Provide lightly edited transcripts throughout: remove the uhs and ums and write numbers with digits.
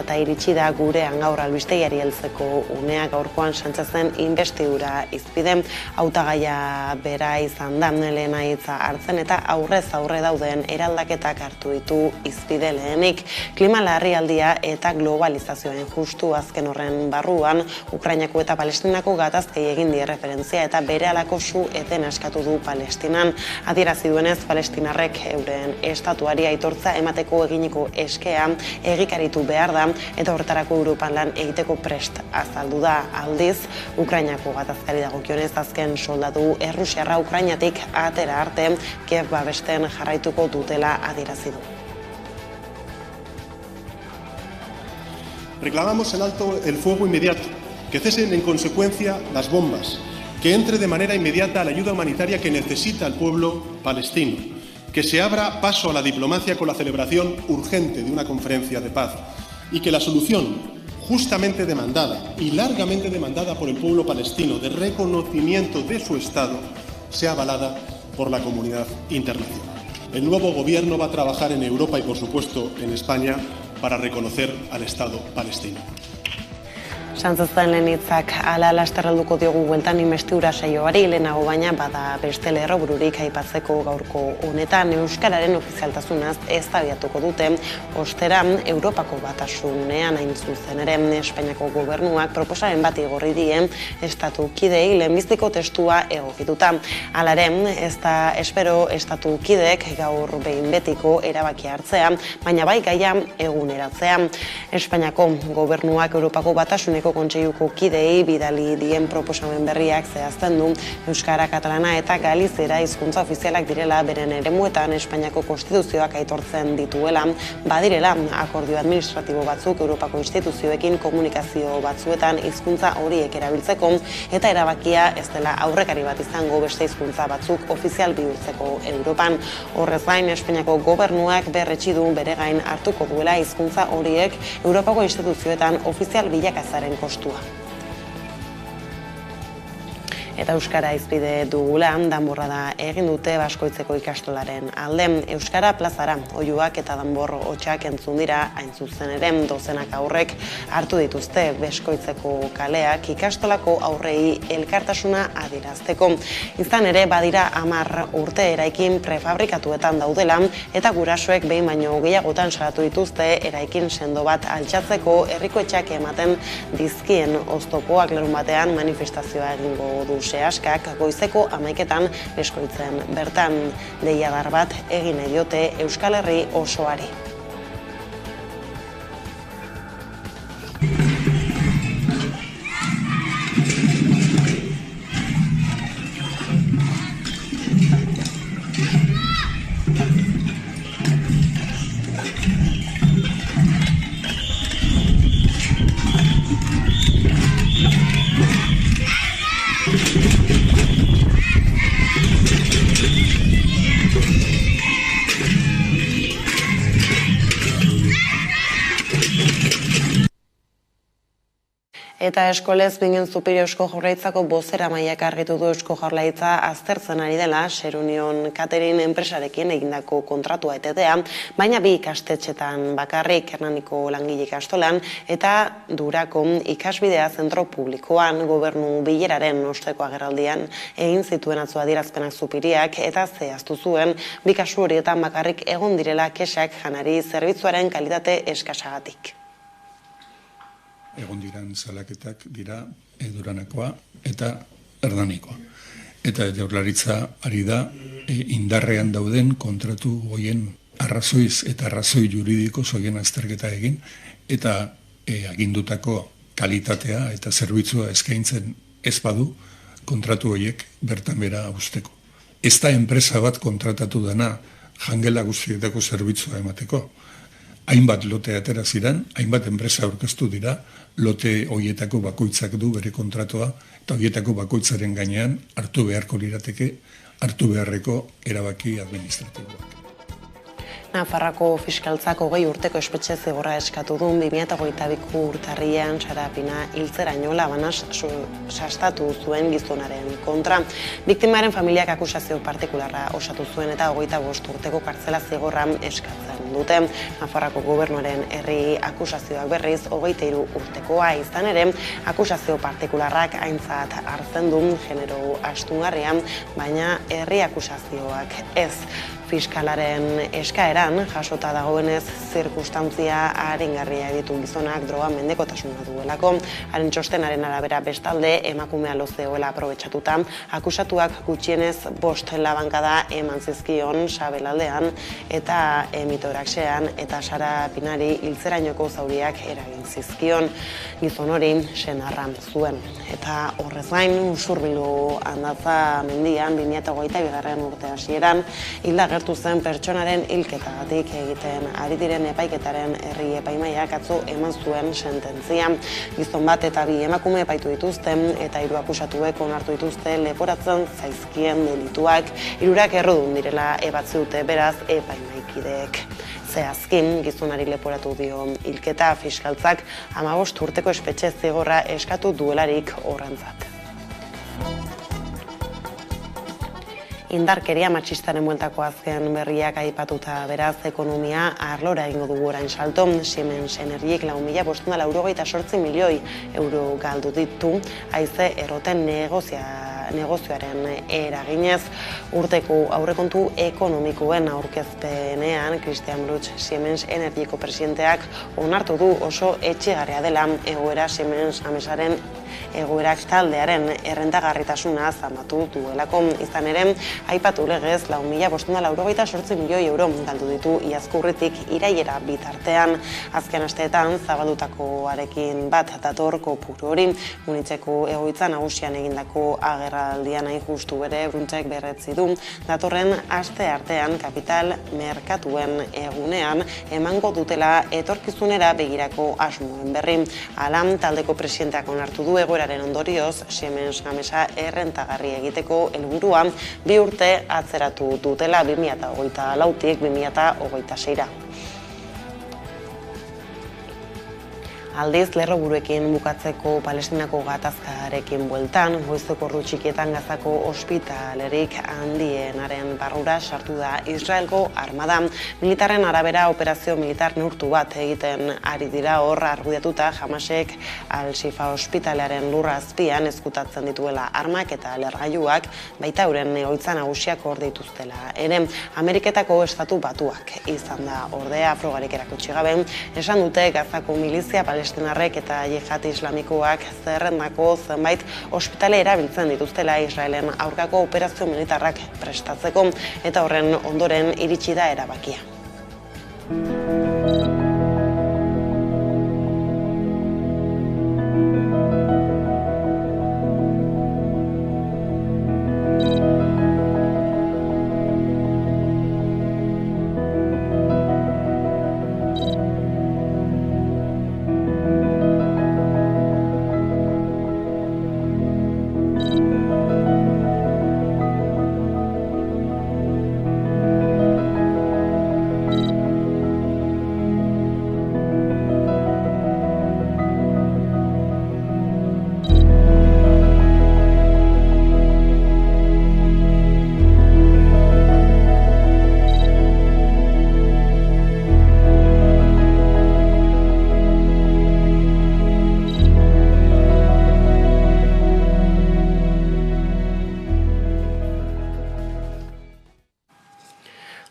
Eta iritsi da gurean gaur albistegiari heltzeko unea. Gaurkoan Sánchezen inbestidura izpide hautagaia bera izan da lehena hitza hartzen eta aurrez aurre dauden eraldaketak hartu ditu izpide lehenik. Klima larrialdia eta globalizazioen justu azken horren barruan Ukrainako eta Palestinako gatazkei egin die referentzia eta berehalako su eten eskatu du Palestinan. Adierazi duenez, palestinarrek euren estatuari aitortza emateko eginiko eskea egikaritu behar da eta horretarako Europan lan egiteko prest azaldu da. Aldiz, Ukrainako gatazkari dagokionez azken soldadu errusiarra Ukrainatik atera arte Kiev babesten jarraituko dutela adierazi du. Reclamamos el alto el fuego inmediato, que cesen en consecuencia las bombas, que entre de manera inmediata la ayuda humanitaria que necesita el pueblo palestino, que se abra paso a la diplomacia con la celebración urgente de una conferencia de paz y que la solución justamente demandada y largamente demandada por el pueblo palestino de reconocimiento de su Estado sea avalada por la comunidad internacional. El nuevo gobierno va a trabajar en Europa y, por supuesto, en España para reconocer al Estado palestino. Sánchezen lehen hitzak ala lasterralduko diogu bueltan inbestidura saioari, lehenago baina bada beste lerrobururik aipatzeko gaurko honetan. Euskararen ofizialtasunaz eztabaidatuko dute, ostera Europako Batasunean hain zuzen ere Espainiako gobernuak proposaren bat igorri die estatu kideei lehenbiziko testua egokituta. Hala ere, ez da espero estatu kideek gaur behin betiko erabakia hartzea, baina bai gaia eguneratzea. Espainiako gobernuak Europako Batasuneko Kontseiluko kideei bidali dien proposamen berriak zehazten du euskara, katalana eta galizera hizkuntza ofizialak direla beren eremuetan Espainiako konstituzioak aitortzen dituela, badirela akordio administratibo batzuk Europako instituzioekin komunikazio batzuetan hizkuntza horiek erabiltzeko eta erabakia ez dela aurrekari bat izango beste hizkuntza batzuk ofizial bihurtzeko Europan. Horrez gain, Espainiako gobernuak berretsi du bere gain hartuko duela hizkuntza horiek Europako instituzioetan ofizial bilakatzearen kostua. Eta euskara hizpide dugula, danborrada egin dute Baskoitzeko ikastolaren alde. Euskara plazara, oihuak eta danbor hotsak entzun dira, hain zuzen ere dozenak aurrek hartu dituzte Baskoitzeko kaleak ikastolako aurrei elkartasuna adierazteko. Izan ere, badira 10 urte eraikin prefabrikatuetan daudela eta gurasoek behin baino gehiagotan salatu dituzte eraikin sendo bat altxatzeko herrikoetxeak ematen dizkien oztopoak. Larunbatean manifestazioa egingo du Seaskak goizeko 11etan Baskoitzen bertan deiadar bat egin diote Euskal Herri osoari. Eta eskolez bingen Zupirio Eusko Jaurlaritzako bozeramaileak argitu du Eusko Jaurlaritza aztertzen ari dela Serunion Catering enpresarekin egindako kontratua etetea, baina 2 ikastetxetan bakarrik, Hernaniko langile ikastolan eta Durako ikasbidea zentro publikoan. Gobernu bileraren osteko agerraldian egin zituen atzo adierazpenak Zupiriak eta zehaztu zuen 2 kasu horietan bakarrik egon direla kexak janari zerbitzuaren kalitate eskasagatik. Egon diran salaketak dira Duranakoa eta Hernanikoa. Eta Jaurlaritza ari da indarrean dauden kontratu hoien arrazoiz eta arrazoi juridiko hoien azterketa egin eta agindutako kalitatea eta zerbitzua eskaintzen ez badu kontratu horiek bertan bera usteko. Ez da enpresa bat kontratatu dena jangela guztietako zerbitzua emateko. Hainbat lote atera ziren, hainbat enpresa aurkeztu dira, lote horietako bakoitzak du bere kontratua, eta horietako bakoitzaren gainean hartu beharko lirateke, hartu beharreko erabaki administratiboak. Nafarroako fiskaltzak 20 urteko espetxe zigorra eskatu du 2022 urtarrilean Sarapina hiltzeraino labanaz sastatu zuen gizonaren kontra. Biktimaren familiak akusazio partikularra osatu zuen eta 25 urteko kartzela zigorra eskatzen eman dute. Nafarroako gobernuaren herri akusazioak berriz 23 urtekoa izan ere, akusazio partikularrak aintzat hartzen du genero astungarrian, baina herri akusazioak ez. Fiskalaren eskaeran jasota dagoenez zirkustantzia aringarria ditu gizonak droga mendekotasuna duelako. Haren txostenaren arabera bestalde emakumea lo zegoela aprobetxatuta, akusatuak gutxienez 5 labankada eman zizkion sabelaldean eta mitoraxean eta Sara Pinari hiltzerainoko zauriak eragin zizkion. Gizon hori senarra zuen. Eta horrez gain Usurbilu Andatza mendian 2022. Urte hasieran hilda gertu zen pertsonaren hilketagatik egiten ari diren epaiketaren herri epaimahaiak atzo eman zuen sententzia. Gizon bat eta 2 emakume epaitu dituzten eta 3 akusatuek onartu dituzte leporatzen zaizkien delituak. 3 errudun direla ebatzi dute beraz epaimahaikideek. Zehazkin, gizonari leporatu dio hilketa fiskaltzak 15 urteko espetxe zigorra eskatu duelarik horrentzat. Indarkeria matxistaren bueltako azken berriak aipatuta beraz ekonomia arlora egingo dugu orain salto. Siemens Energiek 4.598 milioi euro galdu ditu, haize erroten negozioaren eraginez. Urteko aurrekontu ekonomikoen aurkezpenean Christian Bruch Siemens Energieko presidenteak onartu du oso etxigarria dela egoera Siemens Gamesaren egoerak taldearen errentagarritasuna zamatu duelako. Izan ere, aipatu legez 4.598 milioi euro galdu ditu iazkurritik irailera bitartean. Azken asteetan zabaldutakoarekin bat dator kopuru hori. Munitzeko egoitza nagusian egindako agerraldian hain justu bere Bruntzek berretzi du. Datorren aste artean kapital merkatuen egunean emango dutela etorkizunera begirako asmoen berri. Hala, taldeko presidenteak onartu du egoeraren ondorioz Siemens Gamesa errentagarri egiteko helburua 2 urte atzeratu dutela 2024tik 2026ra. Aldiz, lerroburuekin bukatzeko Palestinako gatazkarekin bueltan, goizeko ordu txikietan Gazako ospitalerik handienaren barrura sartu da Israelgo armada. Militarren arabera operazio militar neurtu bat egiten ari dira hor argudiatuta Hamasek Al-Shifa ospitalearen lurra azpian ezkutatzen dituela armak eta lehergailuak, baita euren egoitza nagusiak hor dituztela. Ere, Ameriketako Estatu Batuak izan da ordea frogarik erakutsi gabe, esan dute Gazako milizia palestinarrek eta jihad islamikoak zerrendako zenbait ospitale erabiltzen dituztela Israelen aurkako operazio militarrak prestatzeko eta horren ondoren iritsi da erabakia.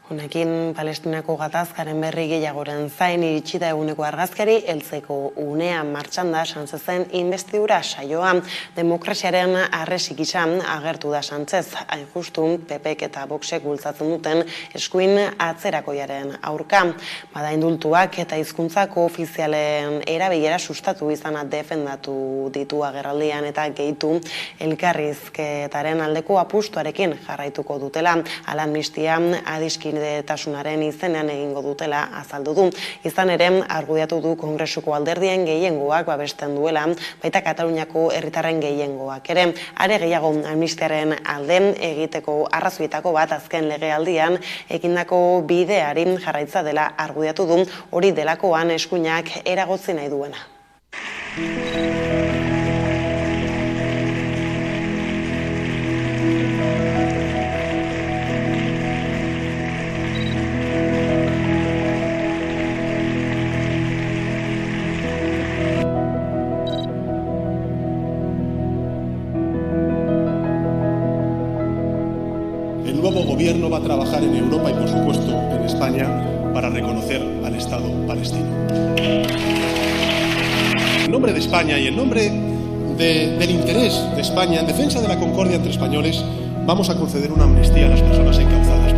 Honekin Palestinako gatazkaren berri gehiagoren zain iritsi da eguneko argazkari heltzeko unean martxan da Sánchezen inbestidura saioa. Demokraziaren arresik izan agertu da Sánchez, hain justu PPek eta Voxek bultzatzen duten eskuin atzerakoiaren aurka. Bada indultuak eta hizkuntzako ofizialen erabilera sustatu izana defendatu ditu agerraldian eta gehitu elkarrizketaren aldeko apustuarekin jarraituko dutela. Hala amnistia adiskidetasunaren izenean egingo dutela azaldu du. Izan ere, argudiatu du Kongresuko alderdien gehiengoak babesten duela, baita Kataluniako herritarren gehiengoak ere. Are gehiago amnistiaren alde egiteko arrazoietako bat azken legealdian egindako bideari jarraitza dela argudiatu du, hori delakoan eskuinak eragotzi nahi duena. Gobierno va a trabajar en Europa y, por supuesto, en España para reconocer al Estado palestino. En nombre de España y en nombre del interés de España en defensa de la concordia entre españoles, vamos a conceder una amnistía a las personas encauzadas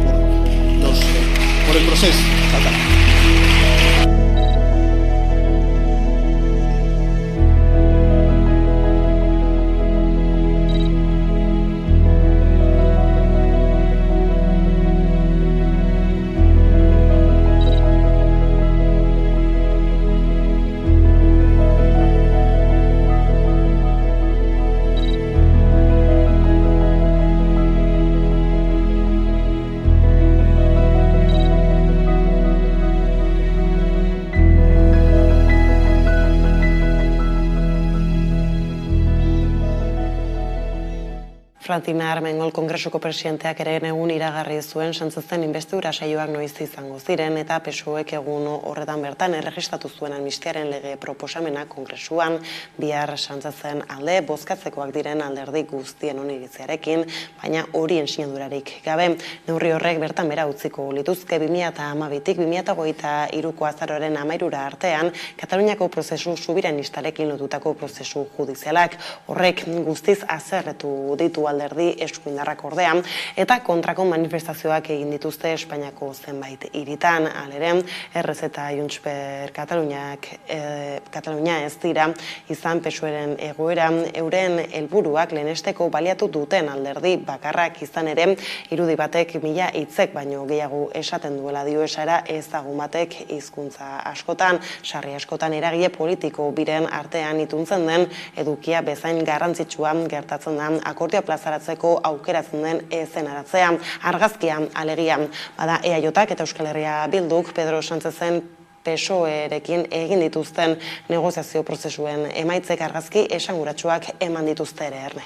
por el proceso catalán. Frantina Armengol Kongresuko presidenteak ere egun iragarri zuen Sánchezen inbestidura saioak noiz izango ziren eta PSOEk egun horretan bertan erregistratu zuen amnistiaren lege proposamena Kongresuan bihar Sánchezen alde bozkatzekoak diren alderdi guztien oniritziarekin, baina horien sinadurarik gabe. Neurri horrek bertan bera utziko lituzke 2012tik 2023ko azaroaren 13 artean Kataluniako prozesu subiranistarekin lotutako prozesu judizialak. Horrek guztiz azerretu ditu alderdi eskuindarrak ordean, eta kontrako manifestazioak egin dituzte Espainiako zenbait hiritan, halere, Errez eta Junts per Katalunia ez dira izan PSOEren egoera, euren helburuak lehenesteko baliatu duten alderdi bakarrak izan ere, irudi batek 1000 hitzek baino gehiago esaten duela dio esara ezagun batek hizkuntza askotan, sarri askotan eragile politiko biren artean ituntzen den edukia bezain garrantzitsua gertatzen da akordioa plazaratzeko aukeratzen den ezenaratzea. Argazkia alegia bada EAJak eta Euskal Herria Bilduk Pedro Sánchezen PSOErekin egin dituzten negoziazio prozesuen emaitzek argazki esanguratsuak eman dituzte ere erne.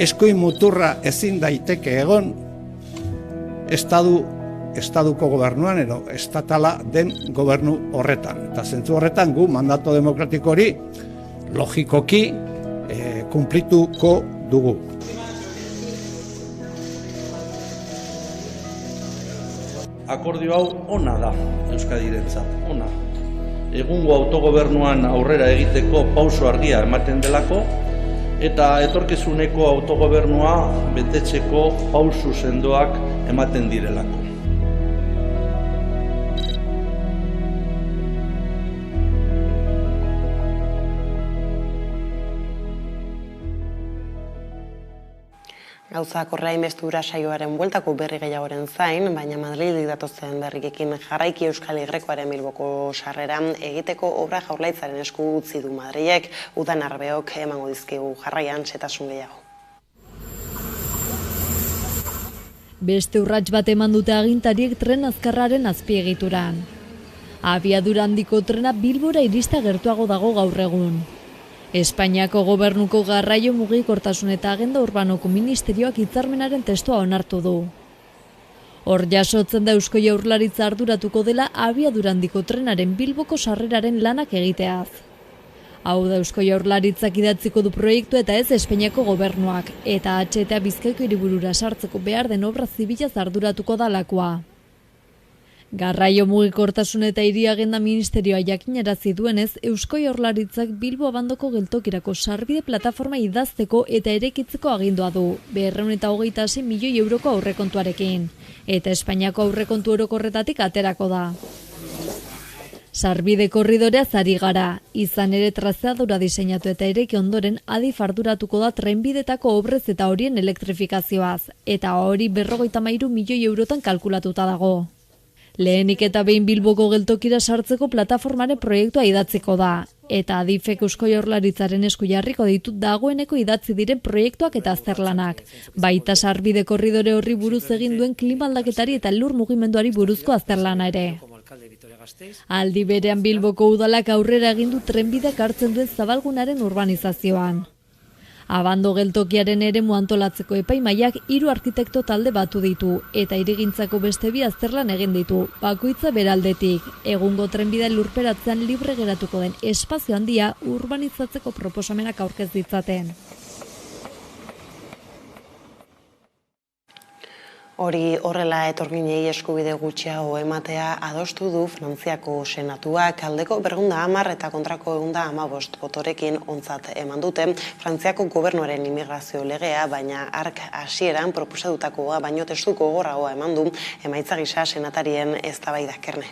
Eskuin muturra ezin daiteke egon estaduko gobernuan edo estatala den gobernu horretan. Eta zentzu horretan gu mandato demokratiko hori logikoki kumplituko dugu. Akordio hau ona da Euskadirentzat, ona. Egungo autogobernuan aurrera egiteko pauso argia ematen delako, eta etorkizuneko autogobernua betetzeko pausu sendoak ematen direlako. Gauzak horrela inbestidura saioaren bueltako berri gehiagoren zain, baina Madriletik datozen berrikekin jarraiki Euskal Herrikoaren Bilboko sarrera egiteko obra Jaurlaritzaren esku utzi du Madrilek, udan arbeok emango dizkigu jarraian xehetasun gehiago. Beste urrats bat eman dute agintariek tren azkarraren azpiegituran. Abiadura handiko trena Bilbora irista gertuago dago gaur egun. Espainiako gobernuko garraio mugikortasun eta agenda urbanoko ministerioak hitzarmenaren testua onartu du. Hor jasotzen da Eusko Jaurlaritza arduratuko dela abiadura handiko trenaren Bilboko sarreraren lanak egiteaz. Hau da Eusko Jaurlaritzak idatziko du proiektua eta ez Espainiako gobernuak, eta HTA Bizkaiko hiriburura sartzeko behar den obra zibilaz arduratuko dalakoa. Garraio mugikortasun eta hiri agenda ministerioa jakinarazi duenez, Eusko Jaurlaritzak Bilbo abandoko geltokirako sarbide plataforma idazteko eta erekitzeko agindua du, 226 milioi euroko aurrekontuarekin, eta Espainiako aurrekontu orokorretatik aterako da. Sarbide korridorea zari gara, izan ere trazeadura diseinatu eta ereki ondoren Adif arduratuko da trenbidetako obrez eta horien elektrifikazioaz, eta hori 53 milioi eurotan kalkulatuta dago. Lehenik eta behin Bilboko geltokira sartzeko plataformaren proiektua idatziko da, eta Adifek Eusko Jaurlaritzaren esku jarriko ditut dagoeneko idatzi diren proiektuak eta azterlanak, baita sarbide korridore horri buruz egin duen klima aldaketari eta lur mugimenduari buruzko azterlana ere. Aldi berean Bilboko udalak aurrera egin du trenbideak hartzen duen zabalgunaren urbanizazioan. Abando geltokiaren eremu antolatzeko epaimaiak 3 arkitekto talde batu ditu eta hirigintzako beste 2 azterlan egin ditu, bakoitza beraldetik. Egungo trenbide lurperatzean libre geratuko den espazio handia urbanizatzeko proposamenak aurkez ditzaten. Hori horrela etorginei eskubide gutxiago ematea adostu du Frantziako Senatuak. Aldeko 210 eta kontrako 115 botorekin ontzat eman dute Frantziako gobernuaren immigrazio legea, baina hark hasieran proposatutakoa baino testu gogorragoa eman du emaitza gisa senatarien eztabaidak erne.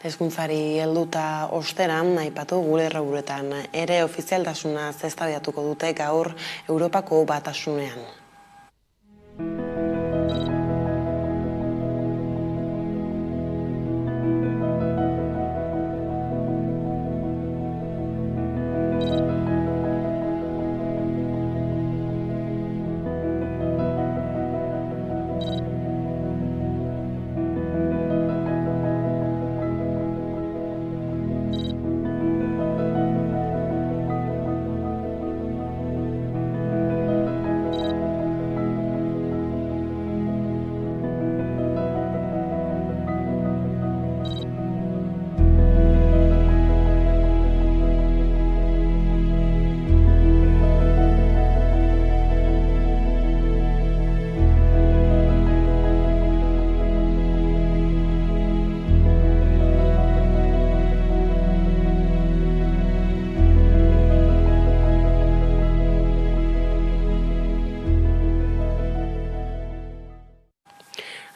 Hezkuntzari helduta osteran, aipatu gure erreguretan ere ofizialtasuna eztabaidatuko dute gaur Europako Batasunean.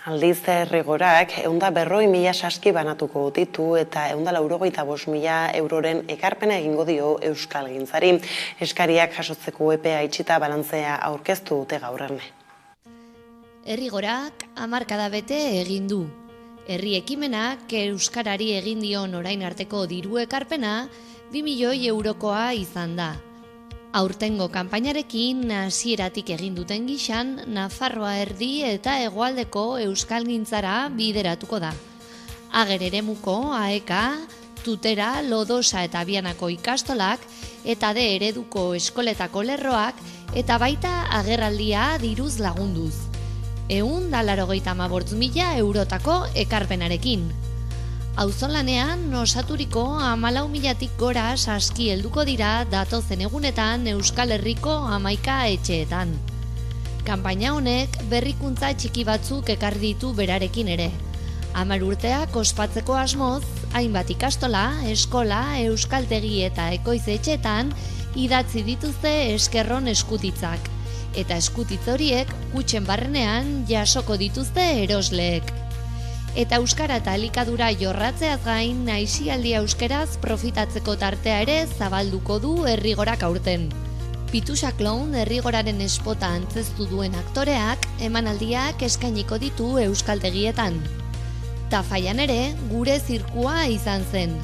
Aldiz Errigorak 140.000 saski banatuko ditu eta 185.000 euroren ekarpena egingo dio euskalgintzari. Eskariak jasotzeko epea itxita balantzea aurkeztu dute gaur erne. Errigorak 10 hamarkada bete egin du. Herri ekimenak euskarari egin dion orain arteko diru ekarpena 2 milioi eurokoa izan da. Aurtengo kanpainarekin hasieratik egin duten gixan, Nafarroa erdi eta hegoaldeko euskalgintzara bideratuko da. Ager eremuko AEK, Tutera, Lodosa eta Abianako ikastolak eta D ereduko eskoletako lerroak eta baita agerraldia diruz lagunduz. 185.000 eurotako ekarpenarekin. Auzolanean osaturiko 14.000tik gora saski helduko dira datozen egunetan Euskal Herriko 11 etxeetan. Kanpaina honek berrikuntza txiki batzuk ekar ditu berarekin ere. 10 urteak ospatzeko asmoz, hainbat ikastola, eskola, euskaltegi eta ekoiz etxeetan idatzi dituzte eskerron eskutitzak. Eta eskutitz horiek kutxen barrenean jasoko dituzte erosleek. Eta euskara eta elikadura jorratzeaz gain, aisialdi euskeraz profitatzeko tartea ere zabalduko du Errigorak aurten. Pituxa Clown Errigoraren espota antzeztu duen aktoreak emanaldiak eskainiko ditu euskaltegietan. Tafaian ere gure zirkua izan zen.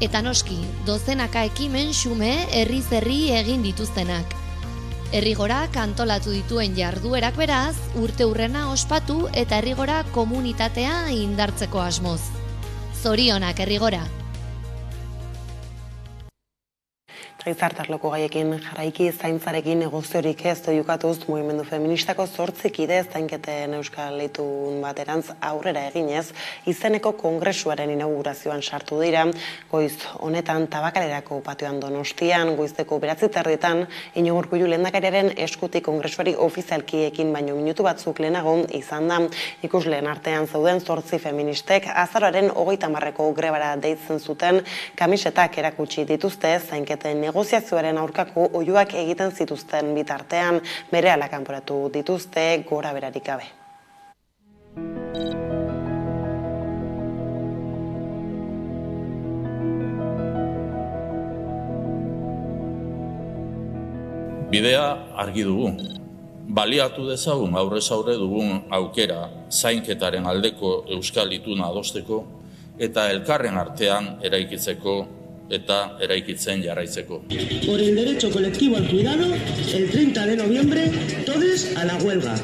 Eta noski, dozenaka ekimen xume herriz herri egin dituztenak. Errigorak antolatu dituen jarduerak beraz, urte hurrena ospatu eta Errigora komunitatea indartzeko asmoz. Zorionak Errigora! Gizartarloko gaiekin jarraiki zaintzarekin negoziorik ez doiukatuz mugimendu feministako 8 kide zainketen Euskal Itun baterantz aurrera eginez, izeneko kongresuaren inaugurazioan sartu dira, goiz honetan Tabakalerako patioan Donostian, goizeko 9:30 Iñigo Urkullu lehendakariaren eskutik kongresuari ofizialki ekin baino minutu batzuk lehenago izan da. Ikusleen artean zeuden 8 feministek azaroaren 30ko grebara deitzen zuten kamisetak erakutsi dituzte zainketen negoziazioaren aurkako oihuak egiten zituzten bitartean, berehala kanporatu dituzte gora berarik gabe. Bidea argi dugu. Baliatu dezagun aurrez aurre dugun aukera zainketaren aldeko Euskal Ituna adosteko eta elkarren artean eraikitzeko eta eraikitzen jarraitzeko. Por el derecho colectivo al cuidado, el 30 de noviembre, todos a la huelga.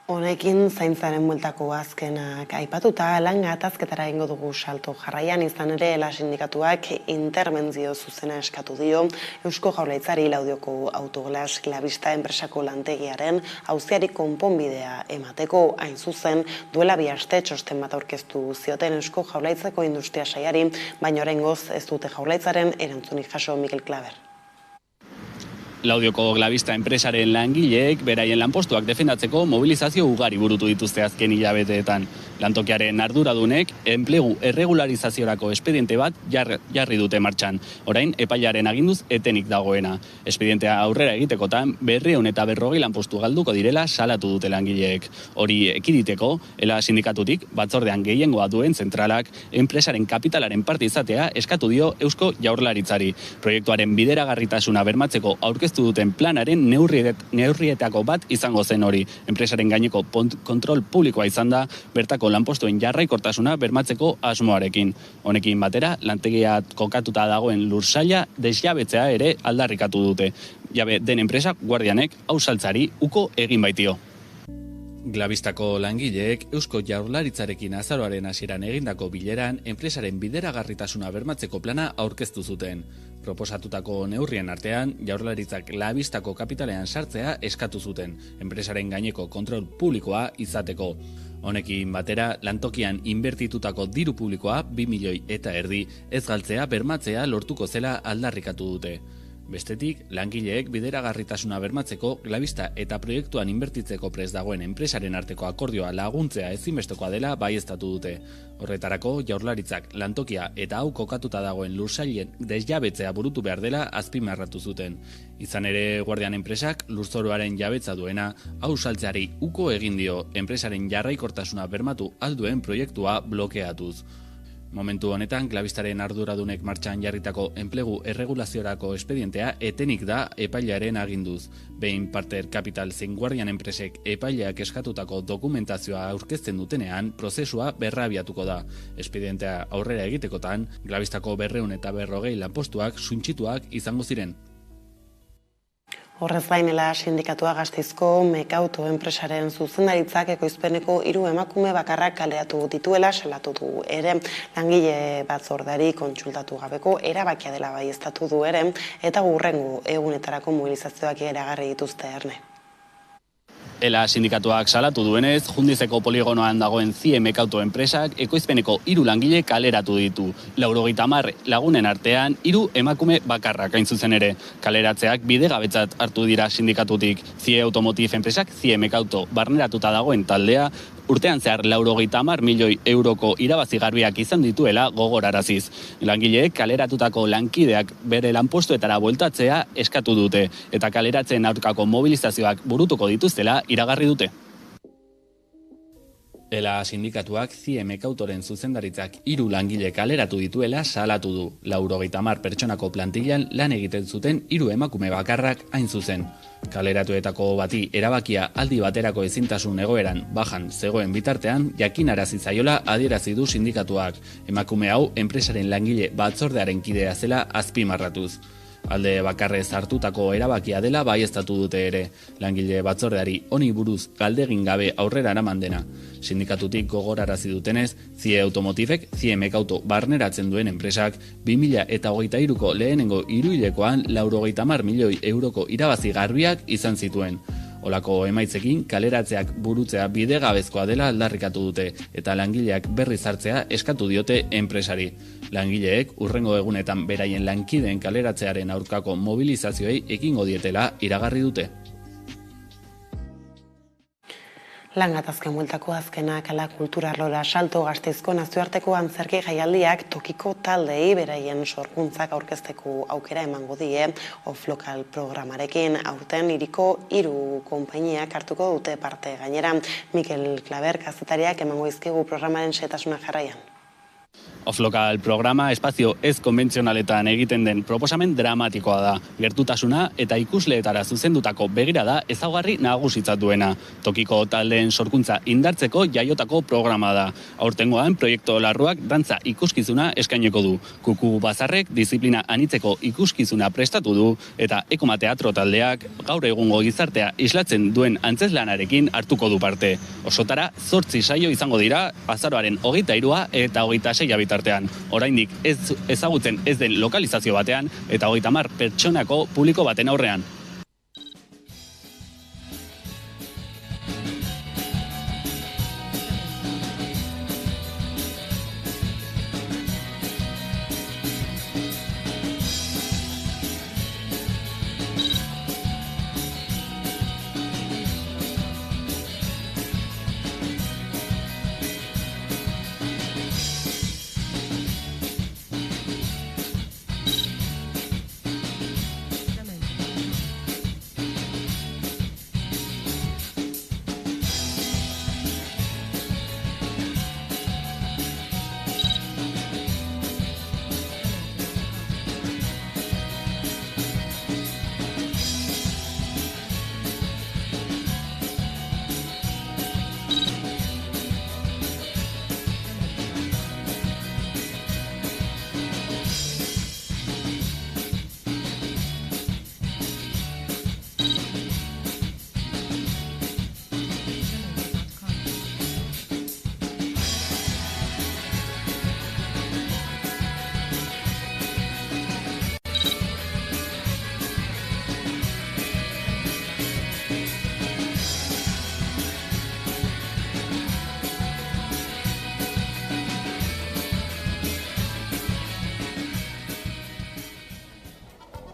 Honekin zaintzaren bueltako azkenak aipatuta lan gatazketara egingo dugu salto jarraian, izan ere la sindikatuak interbentzio zuzena eskatu dio Eusko Jaurlaritzari Laudioko Autoglas Glavista enpresako lantegiaren auziari konponbidea emateko. Hain zuzen duela 2 aste txosten bat aurkeztu zioten Eusko Jaurlaritzako industria sailari, baina oraingoz ez dute Jaurlaritzaren erantzunik jaso. Mikel Klaber. Laudioko Glavista enpresaren langileek beraien lanpostuak defendatzeko mobilizazio ugari burutu dituzte azken hilabeteetan. Lantokiaren arduradunek enplegu erregularizaziorako espediente bat jarri dute martxan. Orain epailaren aginduz etenik dagoena. Espedientea aurrera egitekotan 240 lanpostu galduko direla salatu dute langileek. Hori ekiditeko, ELA sindikatutik batzordean gehiengoa duen zentralak enpresaren kapitalaren parte izatea eskatu dio Eusko Jaurlaritzari. Proiektuaren bideragarritasuna bermatzeko aurkeztu duten planaren neurrietako bat izango zen hori. Enpresaren gaineko kontrol publikoa izan da, bertako lanpostuen jarraikortasuna bermatzeko asmoarekin. Honekin batera, lantegia kokatuta dagoen lursaila desjabetzea ere aldarrikatu dute. Jabe den enpresa guardianek hausaltzari uko egin baitio. Glavistako langileek Eusko Jaurlaritzarekin azaroaren hasieran egindako bileran enpresaren bideragarritasuna bermatzeko plana aurkeztu zuten. Proposatutako neurrien artean, Jaurlaritzak Glavistako kapitalean sartzea eskatu zuten, enpresaren gaineko kontrol publikoa izateko. Honekin batera, lantokian inbertitutako diru publikoa 2,5 milioi ez galtzea bermatzea lortuko zela aldarrikatu dute. Bestetik, langileek bideragarritasuna bermatzeko Glavista eta proiektuan inbertitzeko prest dagoen enpresaren arteko akordioa laguntzea ezinbestekoa dela baieztatu dute. Horretarako, Jaurlaritzak lantokia eta hau kokatuta dagoen lursailen desjabetzea burutu behar dela azpimarratu zuten. Izan ere, guardian enpresak lurzoroaren jabetza duena hau saltzeari uko egin dio enpresaren jarraikortasuna bermatu alduen proiektua blokeatuz. Momentu honetan, Glavistaren arduradunek martxan jarritako enplegu erregulaziorako espedientea etenik da epailearen aginduz. Behin Parter Capital zein guardian enpresek epaileak eskatutako dokumentazioa aurkezten dutenean, prozesua berrabiatuko da. Espedientea aurrera egitekotan, Glavistako 240 lanpostuak suntsituak izango ziren. Horrez gainela sindikatua Gasteizko Mekauto enpresaren zuzendaritzak ekoizpeneko 3 emakume bakarrak kaleratu dituela salatu du ere. Langile batzordari kontsultatu gabeko erabakia dela baieztatu du ere, eta hurrengo egunetarako mobilizazioak iragarri dituzte erne. ELA sindikatuak salatu duenez, Jundizeko poligonoan dagoen CIE Mekauto enpresak ekoizpeneko 3 langile kaleratu ditu. 90 lagunen artean 3 emakume bakarrak hain zuzen ere. Kaleratzeak bidegabetzat hartu dira sindikatutik. CIE Automotive enpresak CIE Mekauto barneratuta dagoen taldea urtean zehar 90 milioi euroko irabazi garbiak izan dituela gogoraraziz. Langileek kaleratutako lankideak bere lanpostuetara bueltatzea eskatu dute, eta kaleratzen aurkako mobilizazioak burutuko dituztela iragarri dute. Ela sindikatuak CIE Mekautoren zuzendaritzak 3 langile kaleratu dituela salatu du. 90 pertsonako plantillan lan egiten zuten 3 emakume bakarrak hain zuzen. Kaleratuetako bati erabakia aldi baterako ezintasun egoeran bajan zegoen bitartean jakinarazi zaiola adierazi du sindikatuak. Emakume hau enpresaren langile batzordearen kidea zela azpimarratuz. Alde bakarrez hartutako erabakia dela baieztatu dute ere. Langile batzordeari honi buruz galdegin gabe aurrera eraman dena. Sindikatutik gogorarazi dutenez, CIE Automotivek CIE Mekauto barneratzen duen enpresak 2023ko lehenengo hiruhilekoan 90 milioi euroko irabazi garbiak izan zituen. Olako emaitzekin kaleratzeak burutzea bidegabezkoa dela aldarrikatu dute eta langileak berriz hartzea eskatu diote enpresari. Langileek urrengo egunetan beraien lankideen kaleratzearen aurkako mobilizazioei ekingo dietela iragarri dute. Lan gatazken bueltako azkenak ala kulturarlora Salto Gasteizko nazioarteko antzerki jaialdiak tokiko taldei beraien sorkuntzak aurkezteko aukera emango die off-lokal programarekin. Aurten hiriko 3 konpainiak hartuko dute parte. Gainera, Mikel Klaber kazetariak emango dizkigu programaren xehetasuna jarraian. Off-lokal programa espazio ez konbentzionaletan egiten den proposamen dramatikoa da. Gertutasuna eta ikusleetara zuzendutako begirada ezaugarri nagusitzat duena. Tokiko taldeen sorkuntza indartzeko jaiotako programa da. Aurtengoan proiektu larruak dantza ikuskizuna eskaineko du. Kuku Bazarrek disiplina anitzeko ikuskizuna prestatu du eta Ekoma Teatro taldeak gaur egungo gizartea islatzen duen antzezlanarekin hartuko du parte. Osotara 8 saio izango dira azaroaren 23 eta 26 bitartean. Oraindik ezagutzen ez den lokalizazio batean eta 30 pertsonako publiko baten aurrean.